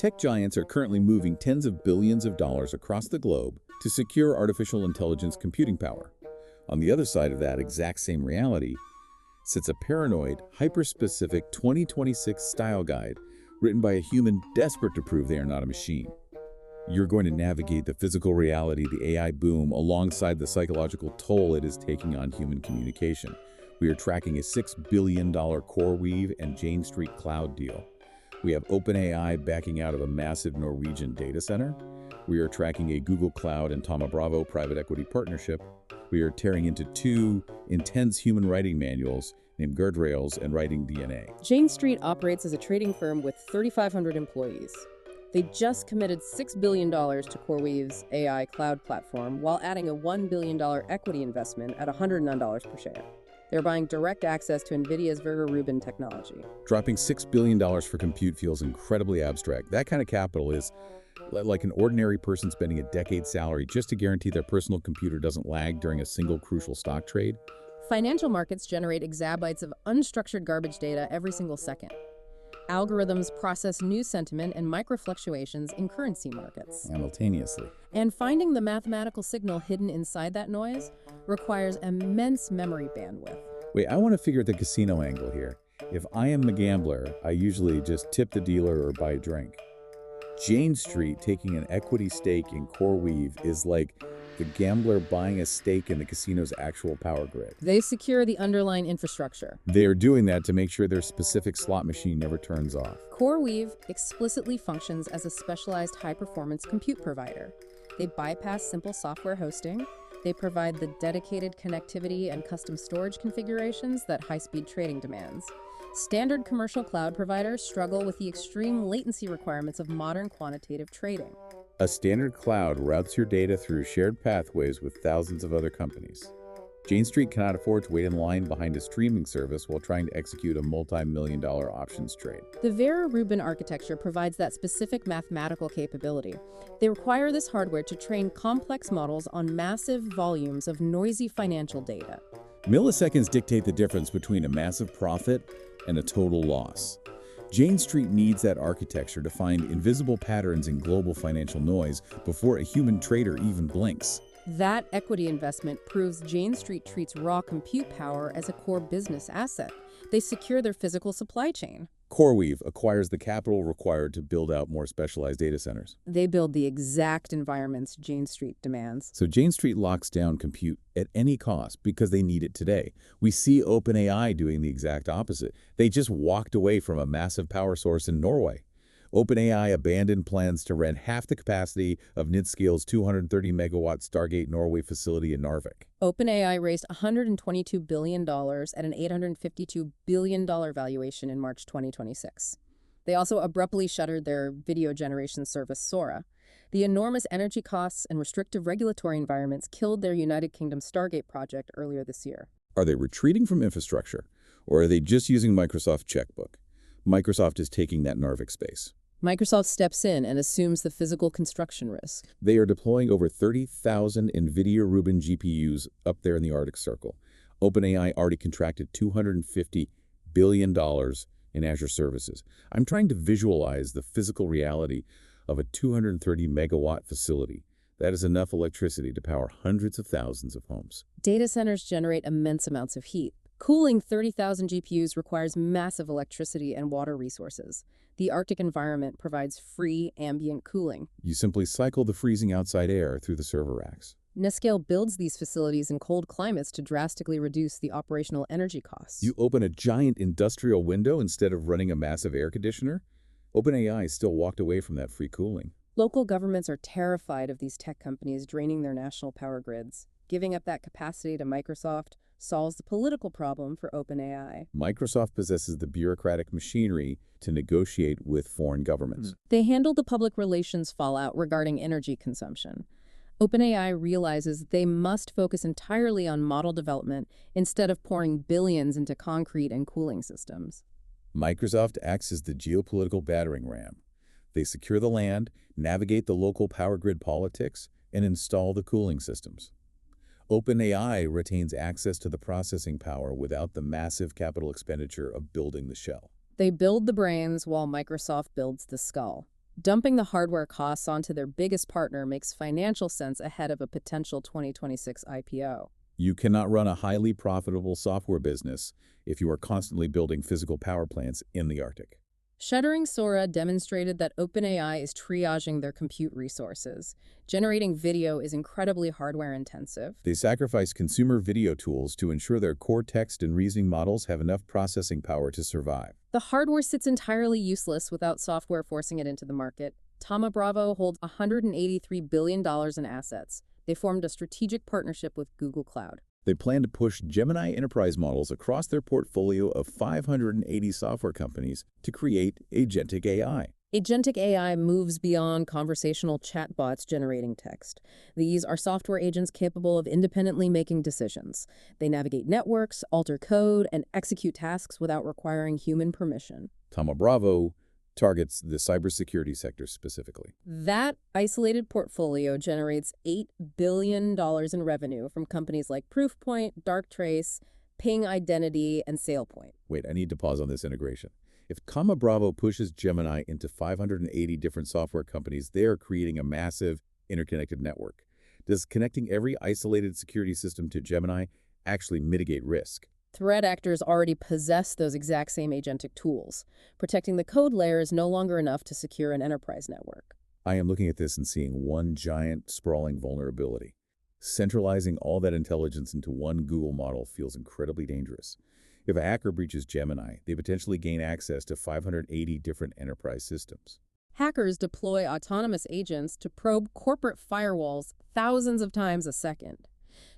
Tech giants are currently moving tens of billions of dollars across the globe to secure artificial intelligence computing power. On the other side of that exact same reality sits a paranoid, hyper-specific 2026 style guide written by a human desperate to prove they are not a machine. You're going to navigate the physical reality, the AI boom, alongside the psychological toll it is taking on human communication. We are tracking a $6 billion CoreWeave and Jane Street cloud deal. We have OpenAI backing out of a massive Norwegian data center. We are tracking a Google Cloud and Thoma Bravo private equity partnership. We are tearing into two intense human writing manuals named Guardrails and Writing DNA. Jane Street operates as a trading firm with 3,500 employees. They just committed $6 billion to CoreWeave's AI cloud platform while adding a $1 billion equity investment at $109 per share. They're buying direct access to NVIDIA's Vera Rubin technology. Dropping $6 billion for compute feels incredibly abstract. That kind of capital is like an ordinary person spending a decade's salary just to guarantee their personal computer doesn't lag during a single crucial stock trade. Financial markets generate exabytes of unstructured garbage data every single second. Algorithms process news sentiment and microfluctuations in currency markets Simultaneously. And finding the mathematical signal hidden inside that noise requires immense memory bandwidth. Wait, I want to figure out the casino angle here. If I am a gambler, I usually just tip the dealer or buy a drink. Jane Street taking an equity stake in CoreWeave is like the gambler buying a stake in the casino's actual power grid. They secure the underlying infrastructure. They are doing that to make sure their specific slot machine never turns off. CoreWeave explicitly functions as a specialized high-performance compute provider. They bypass simple software hosting. They provide the dedicated connectivity and custom storage configurations that high-speed trading demands. Standard commercial cloud providers struggle with the extreme latency requirements of modern quantitative trading. A standard cloud routes your data through shared pathways with thousands of other companies. Jane Street cannot afford to wait in line behind a streaming service while trying to execute a multi-million-dollar options trade. The Vera Rubin architecture provides that specific mathematical capability. They require this hardware to train complex models on massive volumes of noisy financial data. Milliseconds dictate the difference between a massive profit and a total loss. Jane Street needs that architecture to find invisible patterns in global financial noise before a human trader even blinks. That equity investment proves Jane Street treats raw compute power as a core business asset. They secure their physical supply chain. CoreWeave acquires the capital required to build out more specialized data centers. They build the exact environments Jane Street demands. So Jane Street locks down compute at any cost because they need it today. We see OpenAI doing the exact opposite. They just walked away from a massive power source in Norway. OpenAI abandoned plans to rent half the capacity of Nitscale's 230-megawatt Stargate Norway facility in Narvik. OpenAI raised $122 billion at an $852 billion valuation in March 2026. They also abruptly shuttered their video generation service, Sora. The enormous energy costs and restrictive regulatory environments killed their United Kingdom Stargate project earlier this year. Are they retreating from infrastructure, or are they just using Microsoft's checkbook? Microsoft is taking that Narvik space. Microsoft steps in and assumes the physical construction risk. They are deploying over 30,000 NVIDIA Rubin GPUs up there in the Arctic Circle. OpenAI already contracted $250 billion in Azure services. I'm trying to visualize the physical reality of a 230-megawatt facility. That is enough electricity to power hundreds of thousands of homes. Data centers generate immense amounts of heat. Cooling 30,000 GPUs requires massive electricity and water resources. The Arctic environment provides free ambient cooling. You simply cycle the freezing outside air through the server racks. Netscale builds these facilities in cold climates to drastically reduce the operational energy costs. You open a giant industrial window instead of running a massive air conditioner? OpenAI still walked away from that free cooling. Local governments are terrified of these tech companies draining their national power grids. Giving up that capacity to Microsoft solves the political problem for OpenAI. Microsoft possesses the bureaucratic machinery to negotiate with foreign governments. They handle the public relations fallout regarding energy consumption. OpenAI realizes they must focus entirely on model development instead of pouring billions into concrete and cooling systems. Microsoft acts as the geopolitical battering ram. They secure the land, navigate the local power grid politics, and install the cooling systems. OpenAI retains access to the processing power without the massive capital expenditure of building the shell. They build the brains while Microsoft builds the skull. Dumping the hardware costs onto their biggest partner makes financial sense ahead of a potential 2026 IPO. You cannot run a highly profitable software business if you are constantly building physical power plants in the Arctic. Shuttering Sora demonstrated that OpenAI is triaging their compute resources. Generating video is incredibly hardware-intensive. They sacrifice consumer video tools to ensure their core text and reasoning models have enough processing power to survive. The hardware sits entirely useless without software forcing it into the market. Thoma Bravo holds $183 billion in assets. They formed a strategic partnership with Google Cloud. They plan to push Gemini enterprise models across their portfolio of 580 software companies to create Agentic AI. Agentic AI moves beyond conversational chatbots generating text. These are software agents capable of independently making decisions. They navigate networks, alter code, and execute tasks without requiring human permission. Thoma Bravo targets the cybersecurity sector specifically. That isolated portfolio generates $8 billion in revenue from companies like Proofpoint, Darktrace, Ping Identity, and SailPoint. Wait, I need to pause on this integration. If Thoma Bravo pushes Gemini into 580 different software companies, they are creating a massive interconnected network. Does connecting every isolated security system to Gemini actually mitigate risk? Threat actors already possess those exact same agentic tools. Protecting the code layer is no longer enough to secure an enterprise network. I am looking at this and seeing one giant, sprawling vulnerability. Centralizing all that intelligence into one Google model feels incredibly dangerous. If a hacker breaches Gemini, they potentially gain access to 580 different enterprise systems. Hackers deploy autonomous agents to probe corporate firewalls thousands of times a second.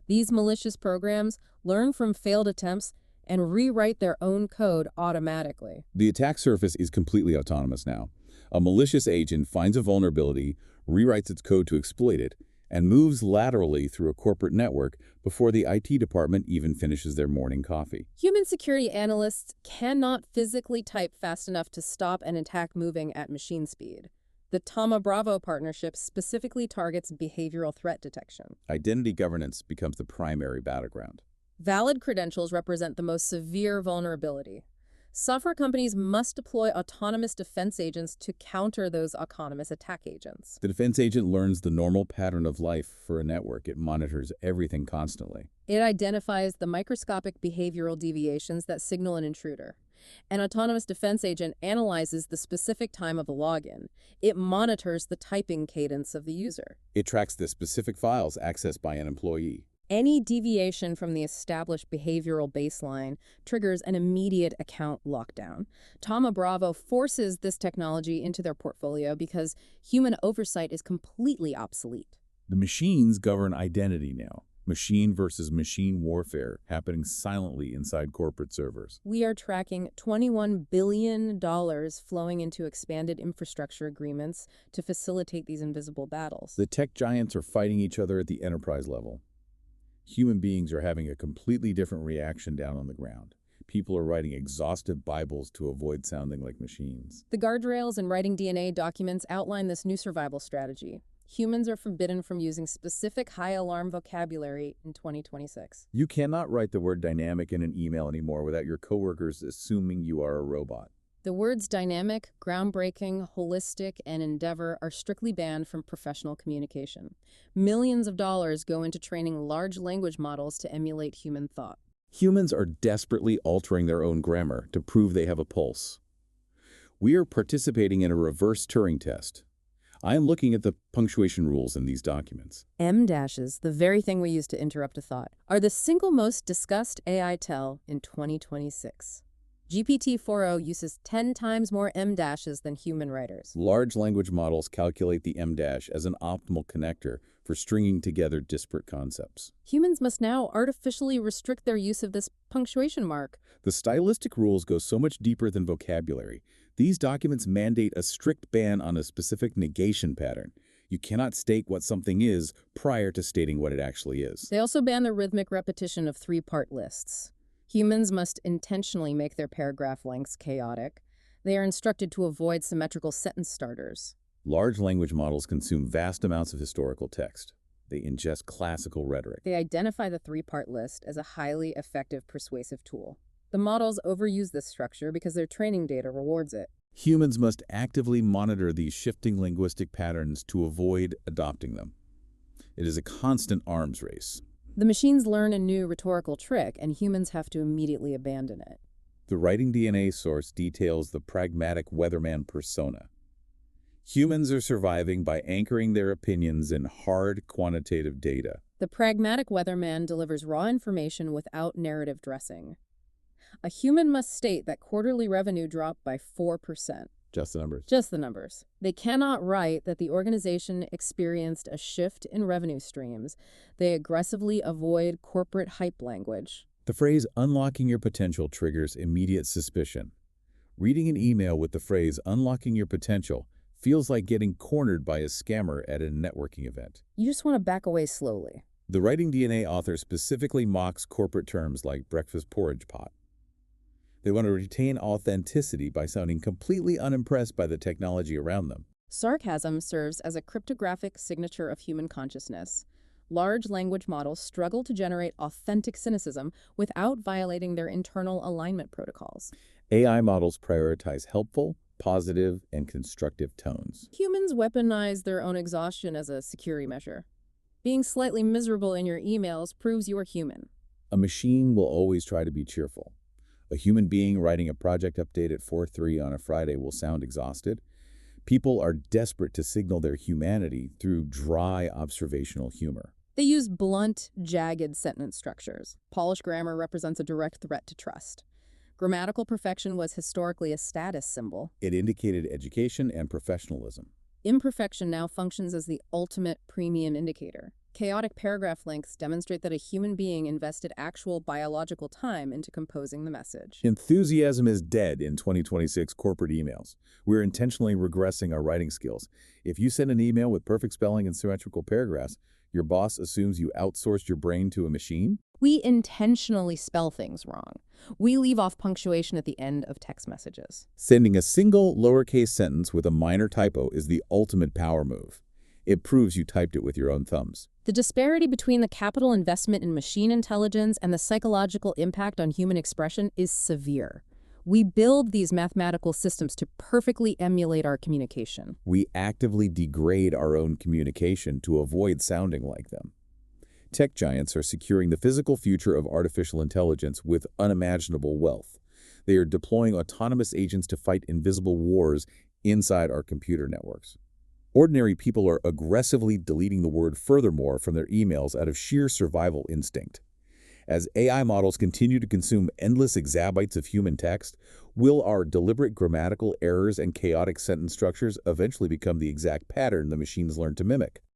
These malicious programs learn from failed attempts and rewrite their own code automatically. The attack surface is completely autonomous now. A malicious agent finds a vulnerability, rewrites its code to exploit it, and moves laterally through a corporate network before the IT department even finishes their morning coffee. Human security analysts cannot physically type fast enough to stop an attack moving at machine speed. The Thoma Bravo partnership specifically targets behavioral threat detection. Identity governance becomes the primary battleground. Valid credentials represent the most severe vulnerability. Software companies must deploy autonomous defense agents to counter those autonomous attack agents. The defense agent learns the normal pattern of life for a network. It monitors everything constantly. It identifies the microscopic behavioral deviations that signal an intruder. An autonomous defense agent analyzes the specific time of a login. It monitors the typing cadence of the user. It tracks the specific files accessed by an employee. Any deviation from the established behavioral baseline triggers an immediate account lockdown. Thoma Bravo forces this technology into their portfolio because human oversight is completely obsolete. The machines govern identity now. Machine versus machine warfare happening silently inside corporate servers. We are tracking $21 billion flowing into expanded infrastructure agreements to facilitate these invisible battles. The tech giants are fighting each other at the enterprise level. Human beings are having a completely different reaction down on the ground. People are writing exhaustive Bibles to avoid sounding like machines. The guardrails and writing DNA documents outline this new survival strategy. Humans are forbidden from using specific high-alarm vocabulary in 2026. You cannot write the word dynamic in an email anymore without your coworkers assuming you are a robot. The words dynamic, groundbreaking, holistic, and endeavor are strictly banned from professional communication. Millions of dollars go into training large language models to emulate human thought. Humans are desperately altering their own grammar to prove they have a pulse. We are participating in a reverse Turing test. I am looking at the punctuation rules in these documents. M-dashes, the very thing we use to interrupt a thought, are the single most discussed AI tell in 2026. GPT-4o uses 10 times more M-dashes than human writers. Large language models calculate the M-dash as an optimal connector for stringing together disparate concepts. Humans must now artificially restrict their use of this punctuation mark. The stylistic rules go so much deeper than vocabulary. These documents mandate a strict ban on a specific negation pattern. You cannot state what something is prior to stating what it actually is. They also ban the rhythmic repetition of three-part lists. Humans must intentionally make their paragraph lengths chaotic. They are instructed to avoid symmetrical sentence starters. Large language models consume vast amounts of historical text. They ingest classical rhetoric. They identify the three-part list as a highly effective persuasive tool. The models overuse this structure because their training data rewards it. Humans must actively monitor these shifting linguistic patterns to avoid adopting them. It is a constant arms race. The machines learn a new rhetorical trick, and humans have to immediately abandon it. The writing DNA source details the pragmatic weatherman persona. Humans are surviving by anchoring their opinions in hard quantitative data. The pragmatic weatherman delivers raw information without narrative dressing. A human must state that quarterly revenue dropped by 4%. Just the numbers. Just the numbers. They cannot write that the organization experienced a shift in revenue streams. They aggressively avoid corporate hype language. The phrase unlocking your potential triggers immediate suspicion. Reading an email with the phrase unlocking your potential feels like getting cornered by a scammer at a networking event. You just want to back away slowly. The Writing DNA author specifically mocks corporate terms like breakfast porridge pot. They want to retain authenticity by sounding completely unimpressed by the technology around them. Sarcasm serves as a cryptographic signature of human consciousness. Large language models struggle to generate authentic cynicism without violating their internal alignment protocols. AI models prioritize helpful, positive, and constructive tones. Humans weaponize their own exhaustion as a security measure. Being slightly miserable in your emails proves you are human. A machine will always try to be cheerful. A human being writing a project update at 4:03 on a Friday will sound exhausted. People are desperate to signal their humanity through dry observational humor. They use blunt, jagged sentence structures. Polished grammar represents a direct threat to trust. Grammatical perfection was historically a status symbol. It indicated education and professionalism. Imperfection now functions as the ultimate premium indicator. Chaotic paragraph lengths demonstrate that a human being invested actual biological time into composing the message. Enthusiasm is dead in 2026 corporate emails. We're intentionally regressing our writing skills. If you send an email with perfect spelling and symmetrical paragraphs, your boss assumes you outsourced your brain to a machine? We intentionally spell things wrong. We leave off punctuation at the end of text messages. Sending a single lowercase sentence with a minor typo is the ultimate power move. It proves you typed it with your own thumbs. The disparity between the capital investment in machine intelligence and the psychological impact on human expression is severe. We build these mathematical systems to perfectly emulate our communication. We actively degrade our own communication to avoid sounding like them. Tech giants are securing the physical future of artificial intelligence with unimaginable wealth. They are deploying autonomous agents to fight invisible wars inside our computer networks. Ordinary people are aggressively deleting the word "furthermore" from their emails out of sheer survival instinct. As AI models continue to consume endless exabytes of human text, will our deliberate grammatical errors and chaotic sentence structures eventually become the exact pattern the machines learn to mimic?